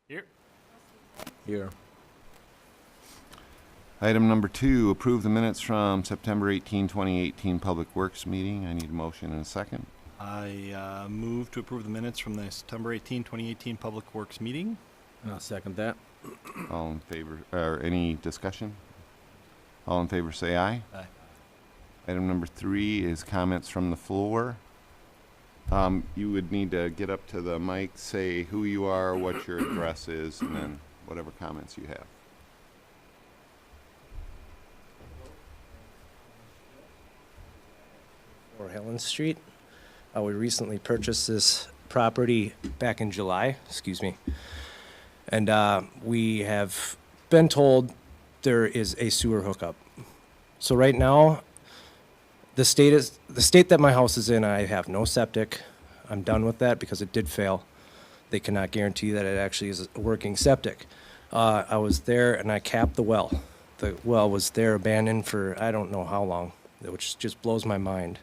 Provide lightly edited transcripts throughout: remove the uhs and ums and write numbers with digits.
Here. Here. Item number 2, approve the minutes from September 18, 2018 Public Works meeting. I need a motion and a second. I move to approve the minutes from the September 18, 2018 Public Works meeting. And I'll second that. All in favor, or any discussion? All in favor say aye. Aye. Item number 3 is comments from the floor. You would need to get up to the mic, say who you are, what your address is, and then whatever comments you have. Or Helen Street. We recently purchased this property back in July, and we have been told there is a sewer hookup. So right now, the state that my house is in. I have no septic. I'm done with that because it did fail. They cannot guarantee that it actually is a working septic. I was there and I capped the well. The well was there abandoned for I don't know how long, which just blows my mind.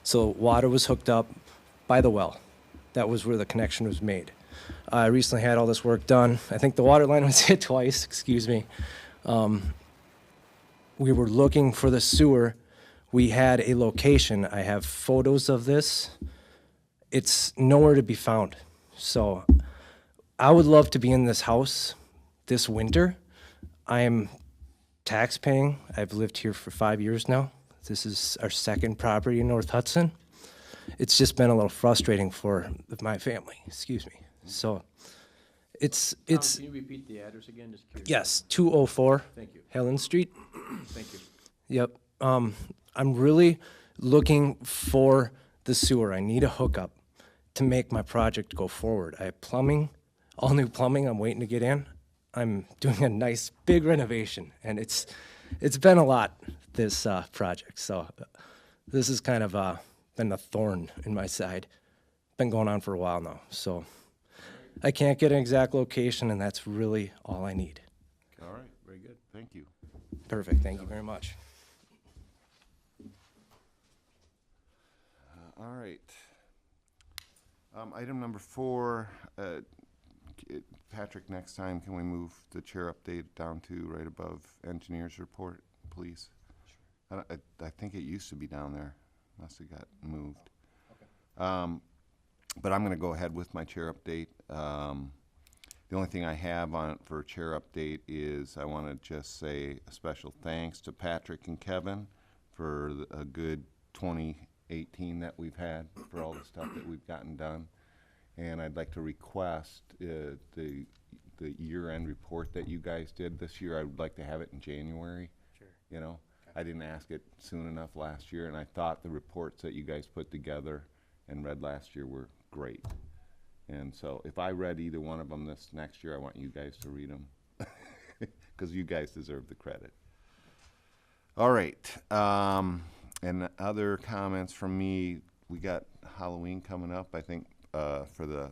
So water was hooked up by the well. That was where the connection was made. I recently had all this work done. I think the water line was hit twice, We were looking for the sewer. We had a location. I have photos of this. It's nowhere to be found. So I would love to be in this house this winter. I am tax paying. I've lived here for 5 years now. This is our second property in North Hudson. It's just been a little frustrating for my family, So it's Can you repeat the address again? Just curious. yes, 204 Thank you. Helen Street. Thank you. Yep. I'm really looking for the sewer. I need a hookup to make my project go forward. I have plumbing, all new plumbing I'm waiting to get in. I'm doing a nice big renovation, and it's been a lot, this project. So this has kind of been a thorn in my side. Been going on for a while now. So I can't get an exact location, and that's really all I need. All right, very good. Thank you. Perfect. Thank you very much. All right. Item number 4, Patrick, next time, can we move the chair update down to right above engineer's report, please? I think it used to be down there. Must have got moved. Okay. But I'm going to go ahead with my chair update. The only thing I have on for chair update is I want to just say a special thanks to Patrick and Kevin for a good 2018 that we've had, for all the stuff that we've gotten done. And I'd like to request the year-end report that you guys did this year. I would like to have it in January. Sure. You know, okay. I didn't ask it soon enough last year, and I thought the reports that you guys put together and read last year were great. And so if I read either one of them this next year, I want you guys to read them because you guys deserve the credit. All right. And other comments from me, we got Halloween coming up. I think for the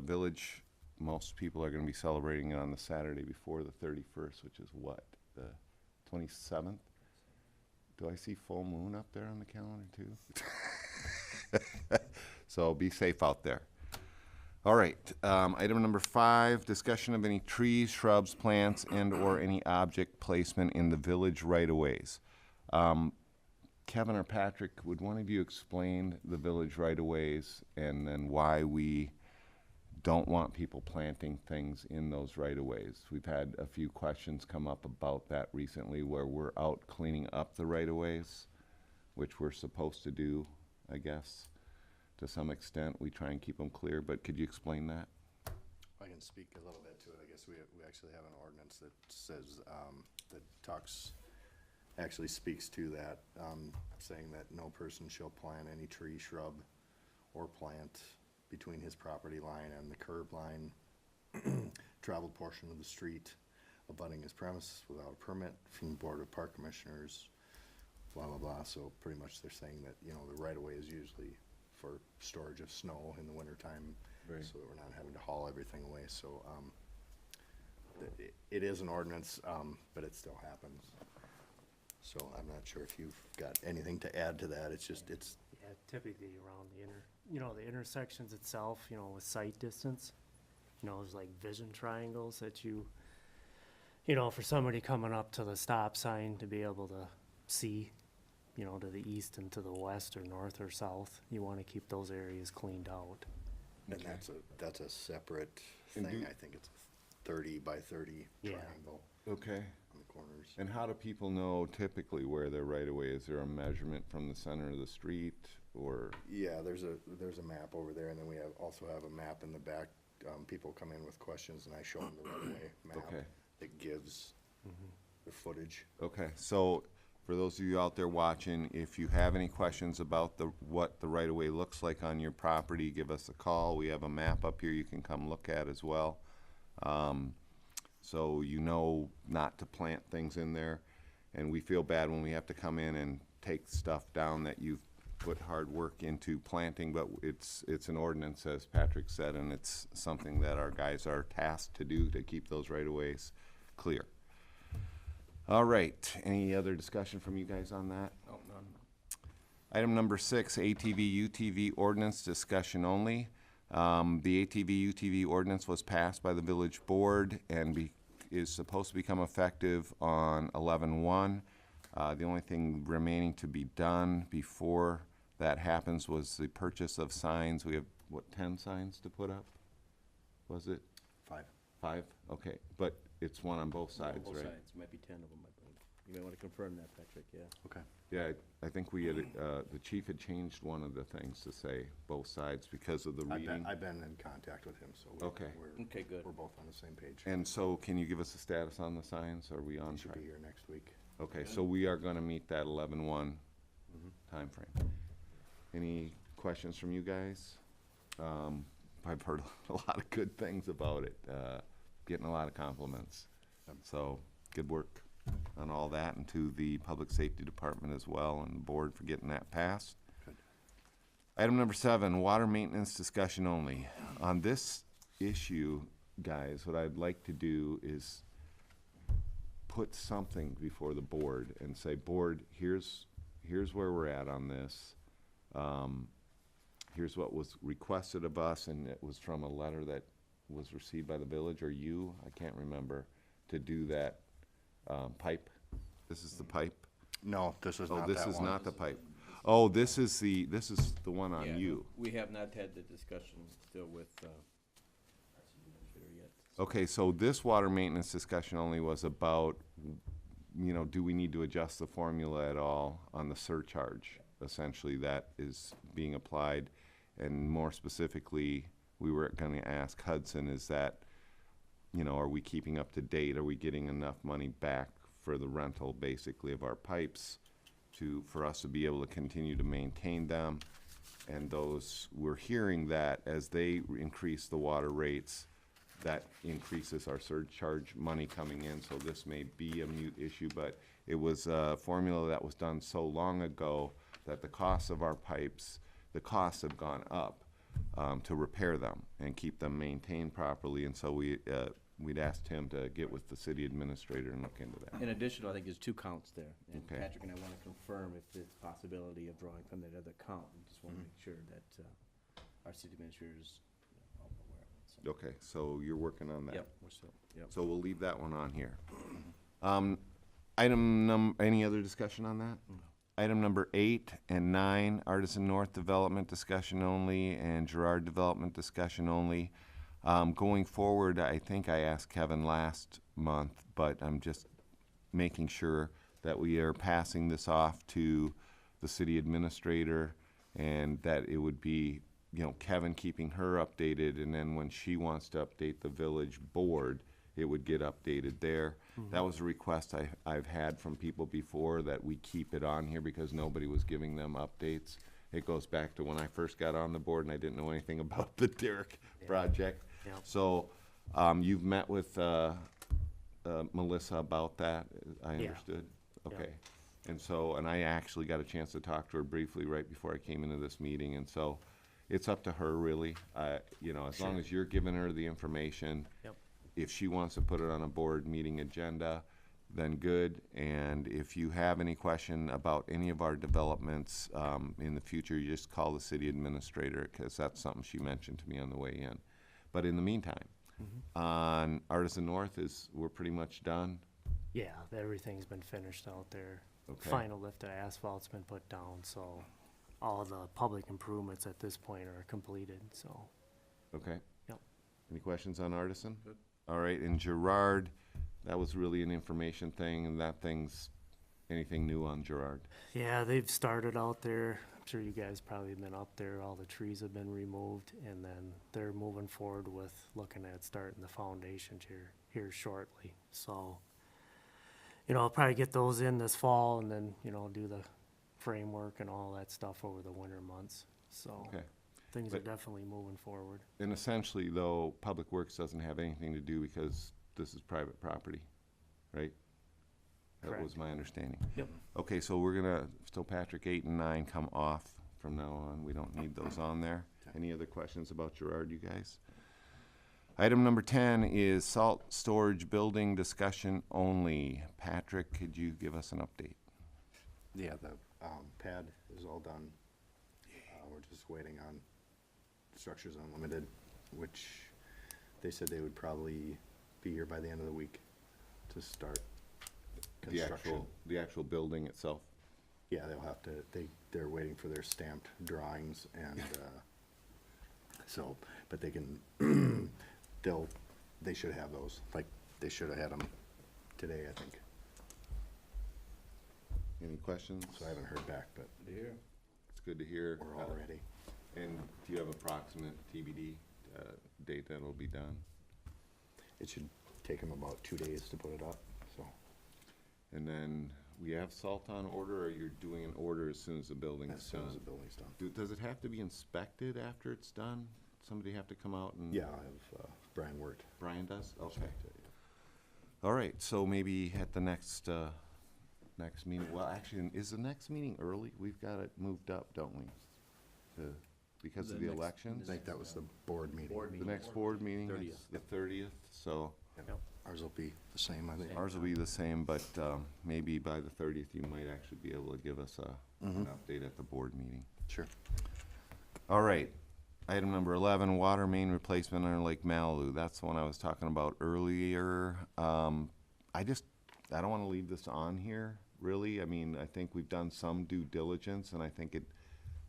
village, most people are going to be celebrating it on the Saturday before the 31st, which is what, the 27th? Do I see full moon up there on the calendar too? So be safe out there. All right, item number 5, discussion of any trees, shrubs, plants, and or any object placement in the village right-of-ways. Kevin or Patrick, would one of you explain the village right-of-ways and then why we don't want people planting things in those right-of-ways? We've had a few questions come up about that recently where we're out cleaning up the right-of-ways, which we're supposed to do, I guess. To some extent, we try and keep them clear, but could you explain that? I can speak a little bit to it. I guess we actually have an ordinance that says, that actually speaks to that, saying that no person shall plant any tree, shrub, or plant between his property line and the curb line, traveled portion of the street abutting his premise without a permit from the Board of Park Commissioners, blah, blah, blah. So pretty much they're saying that, you know, the right-of-way is usually for storage of snow in the wintertime, right, so that we're not having to haul everything away. So it is an ordinance, but it still happens. So I'm not sure if you've got anything to add to that. It's just, Yeah, typically around the intersections itself, with sight distance. there's like vision triangles that you know, for somebody coming up to the stop sign to be able to see, to the east and to the west or north or south, you want to keep those areas cleaned out. And that's a separate And thing. do- I think it's a 30 by 30 Yeah. triangle Okay. on the corners. And how do people know typically where their right of way? Is there a measurement from the center of the street or? Yeah, there's a map over there, and then we also have a map in the back. People come in with questions, and I show them the right-of-way map Okay. that gives the footage. Okay, so for those of you out there watching, if you have any questions about what the right-of-way looks like on your property, give us a call. We have a map up here you can come look at as well. So you know not to plant things in there. And we feel bad when we have to come in and take stuff down that you've put hard work into planting, but it's an ordinance, as Patrick said, and it's something that our guys are tasked to do to keep those right-of-ways clear. All right, any other discussion from you guys on that? Oh, none. Item number 6, ATV, UTV ordinance discussion only. The ATV, UTV ordinance was passed by the village board and is supposed to become effective on 11/1. The only thing remaining to be done before that happens was the purchase of signs. We have, 10 signs to put up? Was it 5. 5? Okay, but it's one on both sides, Both right? sides, might be 10 of them, I believe. You may want to confirm that, Patrick, yeah. Okay. Yeah, I think we had, the chief had changed one of the things to say both sides because of the reading. I've been in contact with him, so Okay. Okay, good. we're both on the same page. And so can you give us a status on the signs? Are we on He should track? be here next week. Okay, so we are gonna meet that 11/1 timeframe. Any questions from you guys? I've heard a lot of good things about it, getting a lot of compliments. So, good work on all that, and to the Public Safety Department as well, and the board for getting that passed. Good. Item number 7, water maintenance discussion only. On this issue, guys, what I'd like to do is put something before the board and say, board, here's where we're at on this. Here's what was requested of us, and it was from a letter that was received by the village, or you, I can't remember, to do that pipe. This is the pipe? No, this is Oh, not that this one. is not the pipe. Oh, this is the one on Yeah, you. We have not had the discussion still with, our city administrator yet. Okay, so this water maintenance discussion only was about, do we need to adjust the formula at all on the surcharge? Essentially, that is being applied, and more specifically, we were gonna ask Hudson, is that, are we keeping up to date? Are we getting enough money back for the rental, basically, of our pipes for us to be able to continue to maintain them? And we're hearing that as they increase the water rates, that increases our surcharge money coming in, so this may be a moot issue, but it was a formula that was done so long ago that the costs of our pipes, the costs have gone up to repair them and keep them maintained properly, and so we'd asked him to get with the city administrator and look into that. In addition, I think there's 2 counts there. And Okay. Patrick and I want to confirm if there's possibility of drawing from that other count. We just want to make sure that our city administrator is all aware of it. So, Okay, so you're working on that? yep, we're still, yep. So we'll leave that one on here. Any other discussion on that? Item number 8 and 9, Artisan North Development discussion only and Gerard Development discussion only. Going forward, I think I asked Kevin last month, but I'm just making sure that we are passing this off to the city administrator, and that it would be, Kevin keeping her updated, and then when she wants to update the village board, it would get updated there. That was a request I've had from people before, that we keep it on here because nobody was giving them updates. It goes back to when I first got on the board and I didn't know anything about the Derrick project. Yep. So, you've met with Melissa about that, I Yeah. understood? Yeah. Okay. And so, and I actually got a chance to talk to her briefly right before I came into this meeting, and so it's up to her, really. As long as you're giving her the information. Yep. If she wants to put it on a board meeting agenda, then good. And if you have any question about any of our developments in the future, you just call the city administrator, because that's something she mentioned to me on the way in. But in the meantime, On Artisan North we're pretty much done. Yeah, everything's been finished out there. Okay. Final lift of asphalt's been put down, so all the public improvements at this point are completed, so. Okay. Yep. Any questions on Artisan? Good. All right, and Gerard, that was really an information thing, and anything new on Gerard? Yeah, they've started out there. I'm sure you guys probably have been up there. All the trees have been removed, and then they're moving forward with looking at starting the foundations here shortly. So, I'll probably get those in this fall, and then, do the framework and all that stuff over the winter months. So, Okay. things are But- definitely moving forward. And essentially, though, Public Works doesn't have anything to do because this is private property, right? That was Correct. my understanding. Yep. Okay, so so Patrick, 8 and 9 come off from now on. We don't need those on there. Any other questions about Gerard, you guys? Item number 10 is salt storage building discussion only. Patrick, could you give us an update? Yeah, the pad is all done. We're just waiting on Structures Unlimited, which they said they would probably be here by the end of the week to start construction. The actual building itself? Yeah, they'll have to, they're waiting for their stamped drawings and, but they can, they should have those, like, they should have had them today, I think. Any questions? So I haven't heard back, but It's good to hear. we're all ready. And do you have approximate TBD date that'll be done? It should take them about 2 days to put it up, so. And then we have salt on order, or you're doing an order as soon as the building's As soon as the done? building's done. Does it have to be inspected after it's done? Somebody have to come out and? Yeah, I have Brian Wirt. Brian does? Okay. inspect it, yeah. All right, so maybe at the next meeting, well, actually, is the next meeting early? We've got it moved up, don't we? Because of the elections? I think that was the board meeting. The next board meeting is 30th. the 30th, so Yep. Ours will be the same, I think. ours will be the same, but maybe by the 30th, you might actually be able to give us an update at the board meeting. Sure. All right, item number 11, water main replacement on Lake Malibu. That's the one I was talking about earlier. I don't want to leave this on here, really. I mean, I think we've done some due diligence, and I think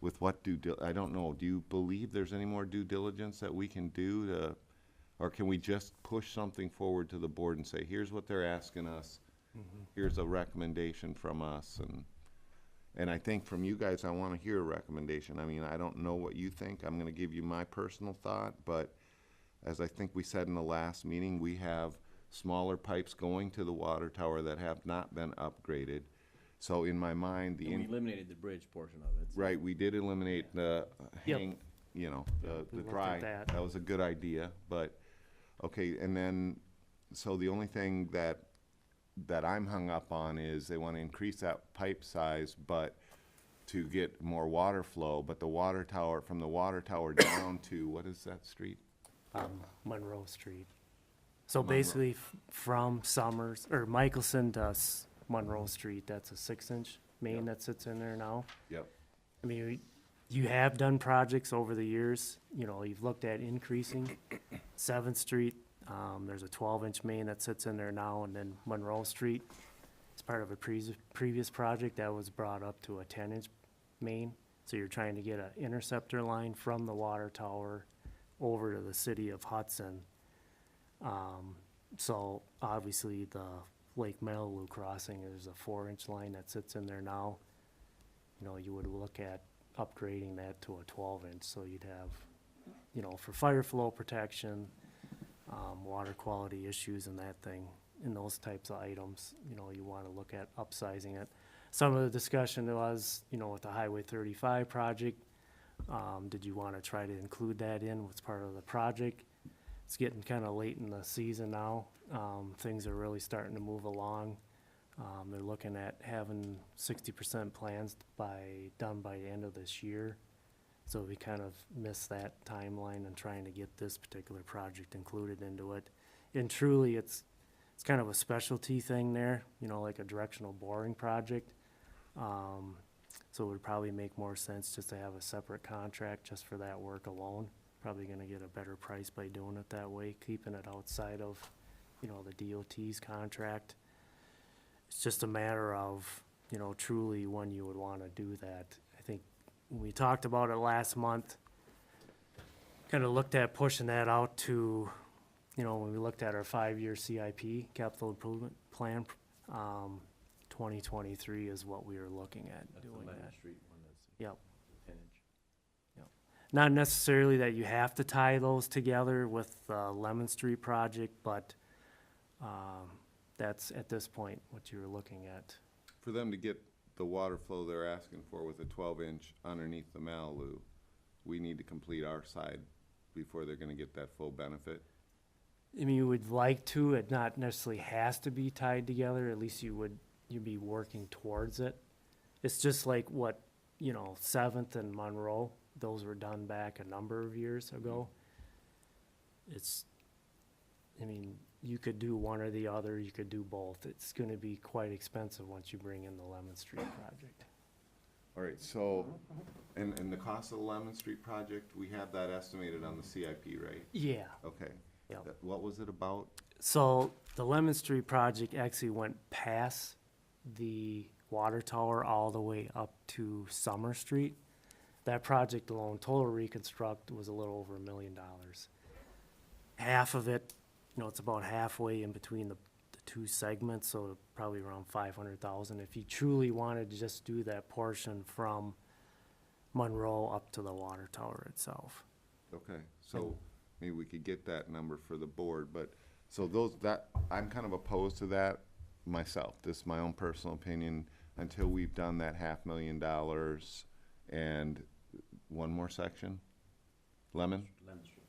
with what I don't know, do you believe there's any more due diligence that we can do or can we just push something forward to the board and say, here's what they're asking us, here's a recommendation from us, and I think from you guys, I want to hear a recommendation. I mean, I don't know what you think. I'm going to give you my personal thought, but as I think we said in the last meeting, we have smaller pipes going to the water tower that have not been upgraded. So in my mind, And we eliminated the bridge portion of it. so- right, we did eliminate the Yep. the we the looked dry. at that. That was a good idea, but, okay, and then, so the only thing that I'm hung up on is they want to increase that pipe size, but to get more water flow, but the water tower, from the water tower down to, what is that street? Monroe Street. So Monroe. basically from Summers, or Michelson to Monroe Street, that's a 6-inch main that sits in there now. Yep. I mean, you have done projects over the years, you've looked at increasing 7th Street. There's a 12-inch main that sits in there now, and then Monroe Street is part of a previous project that was brought up to a 10-inch main. So you're trying to get an interceptor line from the water tower over to the city of Hudson. So obviously the Lake Malibu crossing is a 4-inch line that sits in there now. You would look at upgrading that to a 12-inch, so you'd have, for fire flow protection, water quality issues and that thing, and those types of items, you wanna look at upsizing it. Some of the discussion was, with the Highway 35 project, did you wanna try to include that in what's part of the project? It's getting kinda late in the season now, things are really starting to move along. They're looking at having 60% plans done by the end of this year. So we kind of missed that timeline and trying to get this particular project included into it. And truly, it's kind of a specialty thing there, like a directional boring project. So it would probably make more sense just to have a separate contract just for that work alone. probably gonna get a better price by doing it that way, keeping it outside of, you know, the DOT's contract. It's just a matter of, you know, truly when you would wanna do that. I think when we talked about it last month, kinda looked at pushing that out to, you know, when we looked at our 5-year CIP, capital improvement plan, 2023 is what we were looking at That's the doing Lemon that. Street one, that's Yep. 10-inch. Not necessarily that you have to tie those together with the Lemon Street project, but, that's at this point what you were looking at. For them to get the water flow they're asking for with a 12-inch underneath the Malibu, we need to complete our side before they're gonna get that full benefit. I mean, you would like to, it not necessarily has to be tied together, at least you'd be working towards it. It's just like what, you know, Seventh and Monroe, those were done back a number of years ago. It's, I mean, you could do one or the other, you could do both. It's gonna be quite expensive once you bring in the Lemon Street project. All right, so, and the cost of the Lemon Street project, we have that estimated on the CIP, right? Yeah. Okay. Yep. What was it about? So the Lemon Street project actually went past the water tower all the way up to Summer Street. That project alone, total reconstruct, was a little over $1 million. Half of it, you know, it's about halfway in between the two segments, so probably around 500,000. If you truly wanted to just do that portion from Monroe up to the water tower itself. Okay, so maybe we could get that number for the board, but, so I'm kind of opposed to that myself. This is my own personal opinion, until we've done that $500,000 and one more section? Lemon? Lemon Street.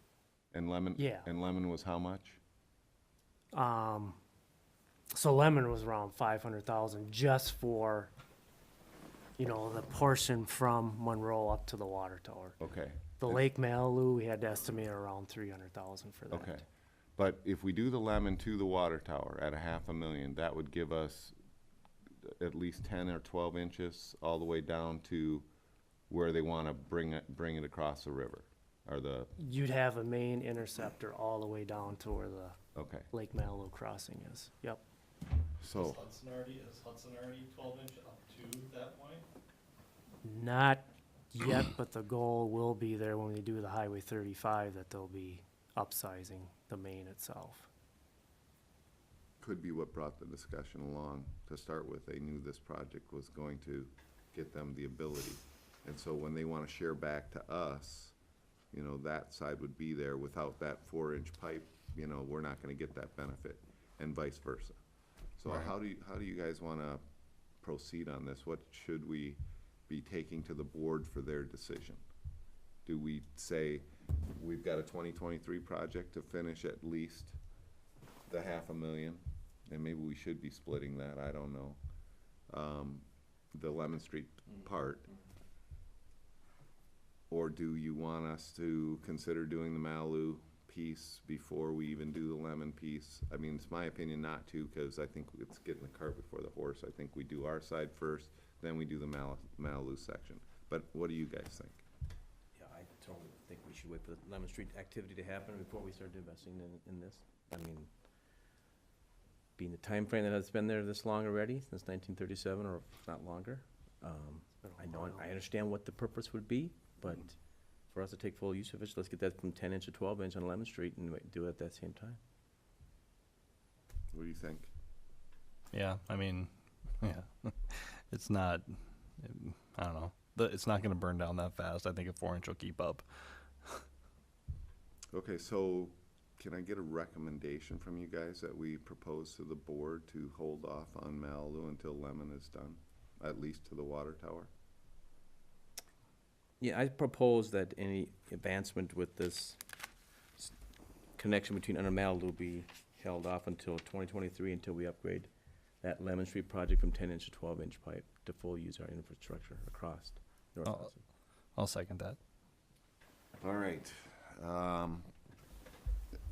And Lemon? Yeah. And Lemon was how much? So Lemon was around 500,000 just for, you know, the portion from Monroe up to the water tower. Okay. The Lake Malibu, we had to estimate around 300,000 for that. Okay, but if we do the Lemon to the water tower at $500,000, that would give us at least 10 or 12 inches all the way down to where they want to bring it across the river, or the, You'd have a main interceptor all the way down to where the okay, Lake Malibu crossing is. Yep. so, Is Hudson already 12-inch up to that point? Not yet, but the goal will be there when we do the Highway 35, that they'll be upsizing the main itself. could be what brought the discussion along. To start with, they knew this project was going to get them the ability. And so when they want to share back to us, you know, that side would be there. Without that 4-inch pipe, you know, we're not going to get that benefit, and vice versa. So Right. how do you guys want to proceed on this? What should we be taking to the board for their decision? Do we say, we've got a 2023 project to finish at least the $500,000, and maybe we should be splitting that, I don't know. The Lemon Street part. Or do you want us to consider doing the Malibu piece before we even do the Lemon piece? I mean, it's my opinion not to, because I think it's getting the cart before the horse. I think we do our side first, then we do the Malibu section. But what do you guys think? Yeah, I totally think we should wait for the Lemon Street activity to happen before we start investing in this. I mean, being the time frame that it's been there this long already, since 1937, or if not longer, I understand what the purpose would be, but for us to take full use of it, let's get that from 10-inch to 12-inch on Lemon Street and do it at that same time. What do you think? Yeah, I mean, yeah, it's not, I don't know. It's not going to burn down that fast. I think a 4-inch will keep up. Okay, so can I get a recommendation from you guys that we propose to the board to hold off on Malibu until Lemon is done, at least to the water tower? Yeah, I propose that any advancement with this connection between under Malibu be held off until 2023, until we upgrade that Lemon Street project from 10-inch to 12-inch pipe to full use our infrastructure across North Oh. Hudson. I'll second that. All right.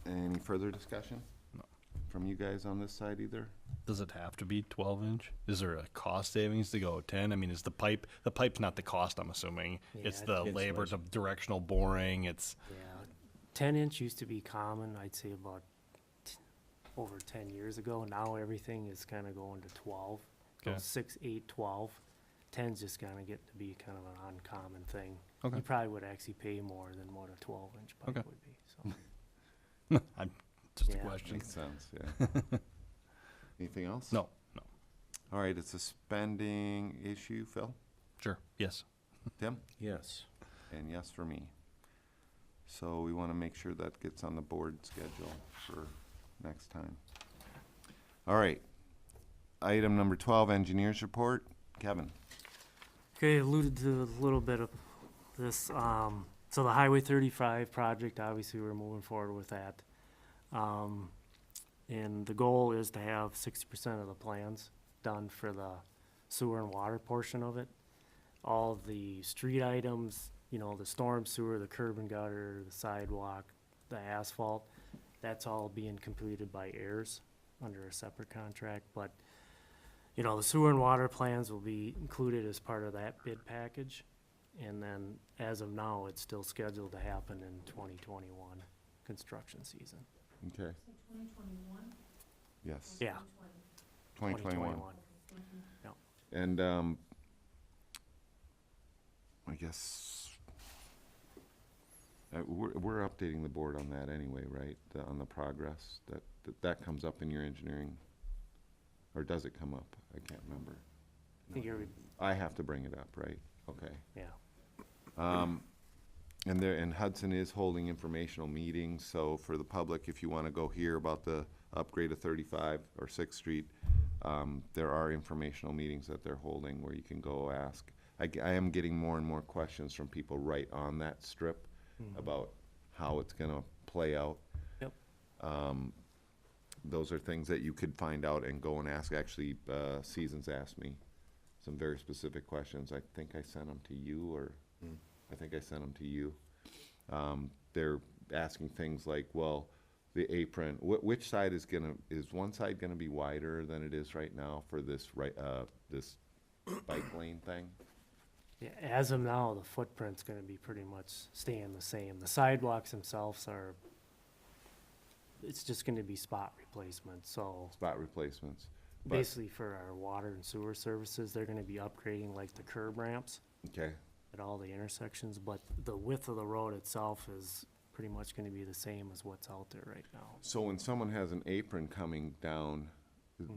Any further discussion? No. From you guys on this side either? Does it have to be 12-inch? Is there a cost savings to go 10? I mean, is the pipe's not the cost, I'm assuming. Yeah, It's the it's labor, much- the directional boring, it's, Yeah, 10-inch used to be common, I'd say about over 10 years ago. Now everything is kind of going to 12. Okay. 6, 8, 12. 10's just kind of getting to be kind of an uncommon thing. Okay. You probably would actually pay more than what a 12-inch pipe Okay. would be, so. I'm just a Yeah. question. Makes sense, yeah. Anything else? No, no. All right, it's a spending issue, Phil? Sure. Yes. Tim? Yes. And yes for me. So we want to make sure that gets on the board schedule for next time. All right. Item number 12, engineers report. Kevin? Okay, alluded to a little bit of this. So the Highway 35 project, obviously, we're moving forward with that. And the goal is to have 60% of the plans done for the sewer and water portion of it. All of the street items, you know, the storm sewer, the curb and gutter, the sidewalk, the asphalt, that's all being completed by heirs under a separate contract. But, you know, the sewer and water plans will be included as part of that bid package. And then, as of now, it's still scheduled to happen in 2021 construction season. Okay. Yes. Yeah. 2021. Yep. And, I guess, we're updating the board on that anyway, right? On the progress, that comes up in your engineering, or does it come up? I can't remember. I think I have to bring it up, right? Okay. yeah. And Hudson is holding informational meetings, so for the public, if you want to go hear about the upgrade of 35 or 6th Street, there are informational meetings that they're holding where you can go ask. I am getting more and more questions from people right on that strip about how it's gonna play out. Yep. Those are things that you could find out and go and ask. Actually, Seasons asked me some very specific questions. I think I sent them to you, or I think I sent them to you. They're asking things like, well, the apron, which side is one side gonna be wider than it is right now for this this bike lane thing? Yeah, as of now, the footprint's gonna be pretty much staying the same. The sidewalks themselves it's just gonna be spot replacement, so Spot replacements. But- basically for our water and sewer services, they're gonna be upgrading like the curb ramps Okay, at all the intersections, but the width of the road itself is pretty much gonna be the same as what's out there right now. so when someone has an apron coming down,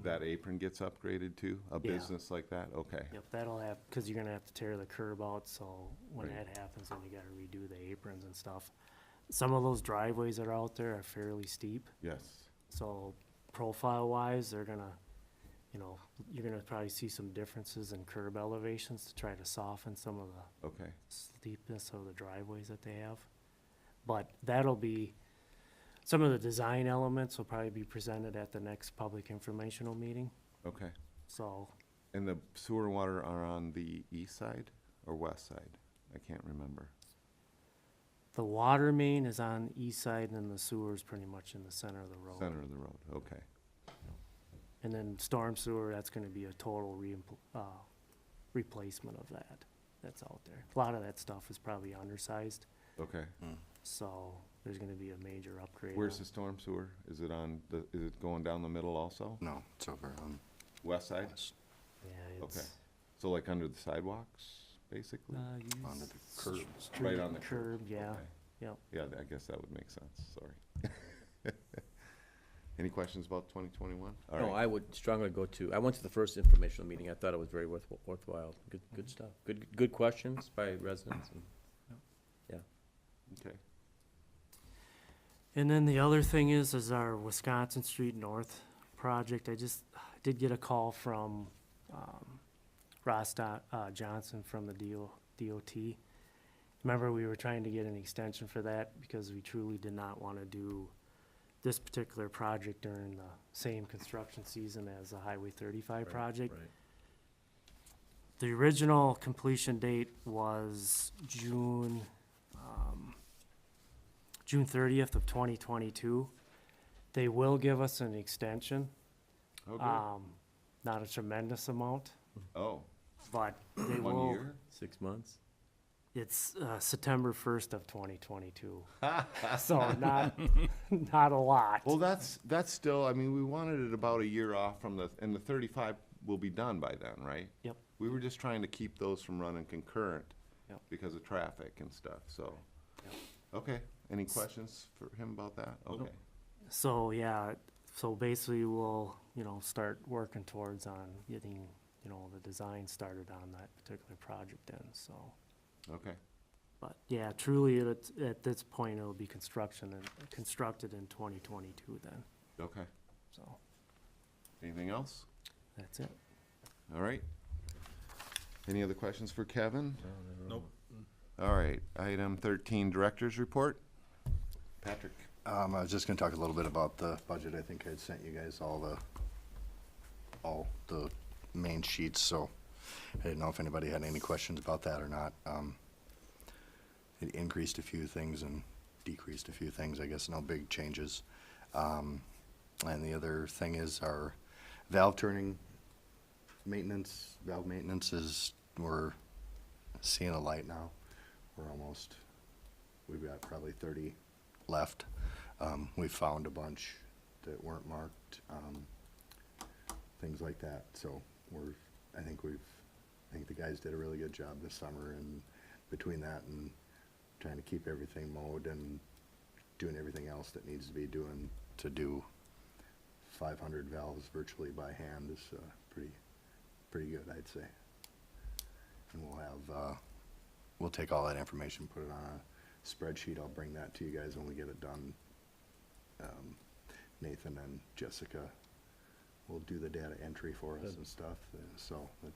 that apron gets upgraded too? A Yeah. business like that? Okay. Yep, that'll have, cause you're gonna have to tear the curb out, so when Right. that happens, then you gotta redo the aprons and stuff. Some of those driveways that are out there are fairly steep, Yes. so profile wise, they're gonna, you know, you're gonna probably see some differences in curb elevations to try to soften some of the Okay. steepness of the driveways that they have. But that'll be, some of the design elements will probably be presented at the next public informational meeting, Okay. so. And the sewer and water are on the east side or west side? I can't remember. The water main is on the east side, and then the sewer is pretty much in the center of the road. Center of the road, okay. And then storm sewer, that's gonna be a total replacement of that, that's out there. A lot of that stuff is probably undersized, Okay. so there's gonna be a major upgrade. Where's on- the storm sewer? Is it is it going down the middle also? No, it's over on West side? Yeah, Okay. it's. So like under the sidewalks, basically? Under the curb. Right on the curb, yeah, Okay. yep. Yeah, I guess that would make sense, sorry. Any questions about 2021? All No, right. I would strongly go to, I went to the first informational meeting. I thought it was very worthwhile. Good stuff. Good questions by residents. And Okay. And then the other thing is our Wisconsin Street North project. I did get a call from, Ross Johnson from the DOT. Remember, we were trying to get an extension for that because we truly did not want to do this particular project during the same construction season as the Highway 35 project. Right. The original completion date was June 30th of 2022. They will give us an extension, Oh, good. not a tremendous amount, Oh, but they one will. year? 6 months. It's September 1st of 2022. So not a lot. Well, that's still, I mean, we wanted it about a year off from and the 35 will be done by then, right? Yep. We were just trying to keep those from running concurrent Yep. because of traffic and stuff, so. Okay, any questions for him about that? Okay. So, yeah, so basically we'll, start working towards on getting, the design started on that particular project then, so. Okay, But, yeah, truly at this point, it'll be constructed in 2022 then, okay. so Anything else? that's it. All right. Any other questions for Kevin? Nope. All right, item 13, Director's Report. Patrick. I was just gonna talk a little bit about the budget. I think I'd sent you guys all the main sheets, so I didn't know if anybody had any questions about that or not. It increased a few things and decreased a few things, I guess, no big changes. And the other thing is our valve turning maintenance, we're seeing a light now. We've got probably 30 left. We found a bunch that weren't marked, things like that. So I think the guys did a really good job this summer, and between that and trying to keep everything mowed and doing everything else that needs to be doing to do 500 valves virtually by hand is pretty good, I'd say. And we'll take all that information, put it on a spreadsheet. I'll bring that to you guys when we get it done. Nathan and Jessica will do the data entry for us and stuff, so that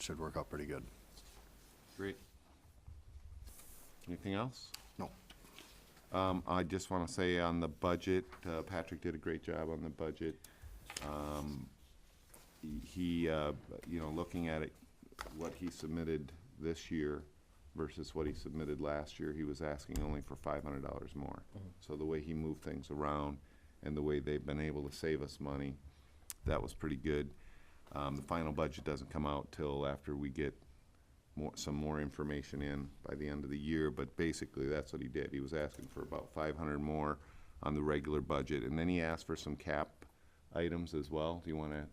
should work out pretty good. Great. Anything else? No. I just want to say on the budget, Patrick did a great job on the budget. He looking at it, what he submitted this year versus what he submitted last year, he was asking only for $500 more. So the way he moved things around and the way they've been able to save us money, that was pretty good. The final budget doesn't come out till after we get some more information in by the end of the year, but basically that's what he did. He was asking for about 500 more on the regular budget, and then he asked for some cap items as well. Do you want to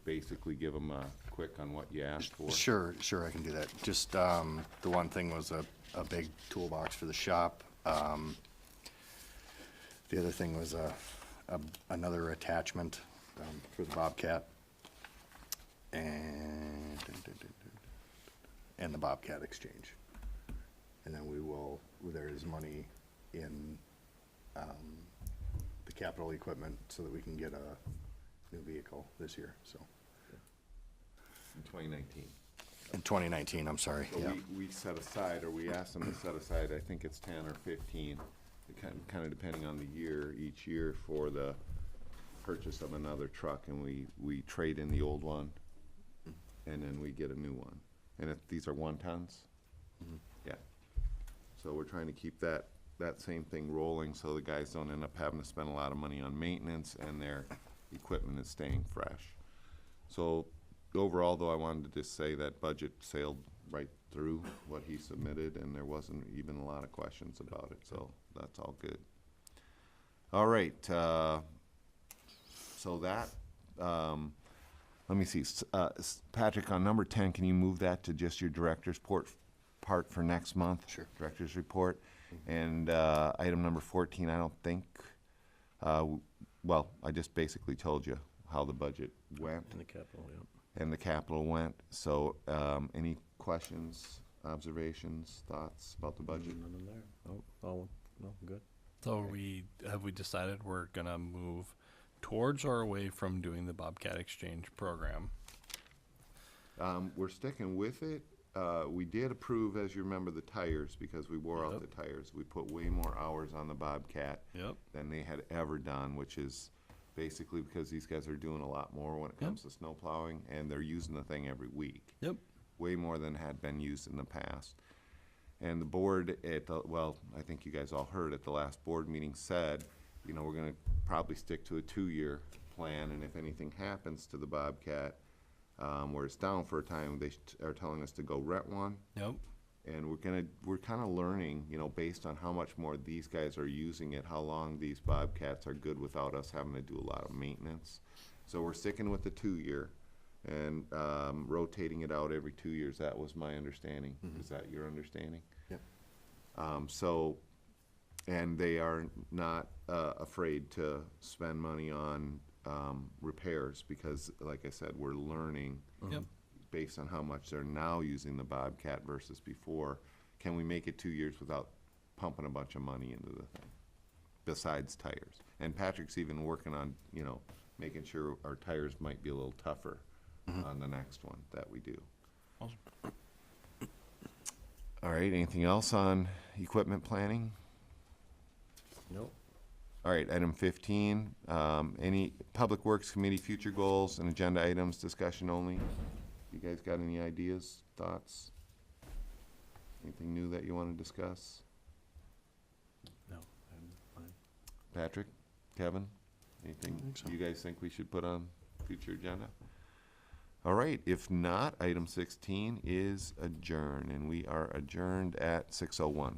basically give him a quick on what you asked for? Sure, I can do that. Just, the one thing was a big toolbox for the shop. The other thing was another attachment for the Bobcat, and the Bobcat exchange. And then there is money in the capital equipment so that we can get a new vehicle this year, so. In 2019. In 2019, I'm sorry, So yeah. we set aside, or we asked them to set aside, I think it's 10 or 15, kind of depending on the year, each year for the purchase of another truck, and we trade in the old one, and then we get a new one. And these are 1-tons? Yeah. So we're trying to keep that same thing rolling so the guys don't end up having to spend a lot of money on maintenance and their equipment is staying fresh. So overall, though, I wanted to just say that budget sailed right through what he submitted, and there wasn't even a lot of questions about it, so that's all good. All right, so that, let me see, Patrick, on number 10, can you move that to just your director's part for next month? Sure. Director's report. And item number 14, I don't think, well, I just basically told you how the budget went. In the capital, yeah. And the capital went. So any questions, observations, thoughts about the budget? None in there. Oh, no, good. So have we decided we're gonna move towards or away from doing the Bobcat Exchange program? We're sticking with it. We did approve, as you remember, the tires because we wore out the tires. We put way more hours on the Bobcat Yep. than they had ever done, which is basically because these guys are doing a lot more when it comes to snow plowing, and they're using the thing every week. Yep. Way more than had been used in the past. And the board well, I think you guys all heard at the last board meeting said, we're gonna probably stick to a 2-year plan, and if anything happens to the Bobcat, where it's down for a time, they are telling us to go rent one. Yep. And we're kind of learning, you know, based on how much more these guys are using it, how long these Bobcats are good without us having to do a lot of maintenance. So we're sticking with the 2-year and rotating it out every 2 years. That was my understanding. Is that your understanding? Yep. So, and they are not afraid to spend money on repairs because, like I said, we're learning Yep. based on how much they're now using the Bobcat versus before. Can we make it 2 years without pumping a bunch of money into the thing, besides tires? And Patrick's even working on, you know, making sure our tires might be a little tougher on the next one that we do. Awesome. All right, anything else on equipment planning? Nope. All right, item 15, any Public Works Committee future goals and agenda items, discussion only? You guys got any ideas, thoughts? Anything new that you want to discuss? No, I'm fine. Patrick, Kevin, I anything think so. you guys think we should put on future agenda? All right, if not, item 16 is adjourn, and we are adjourned at 6:01.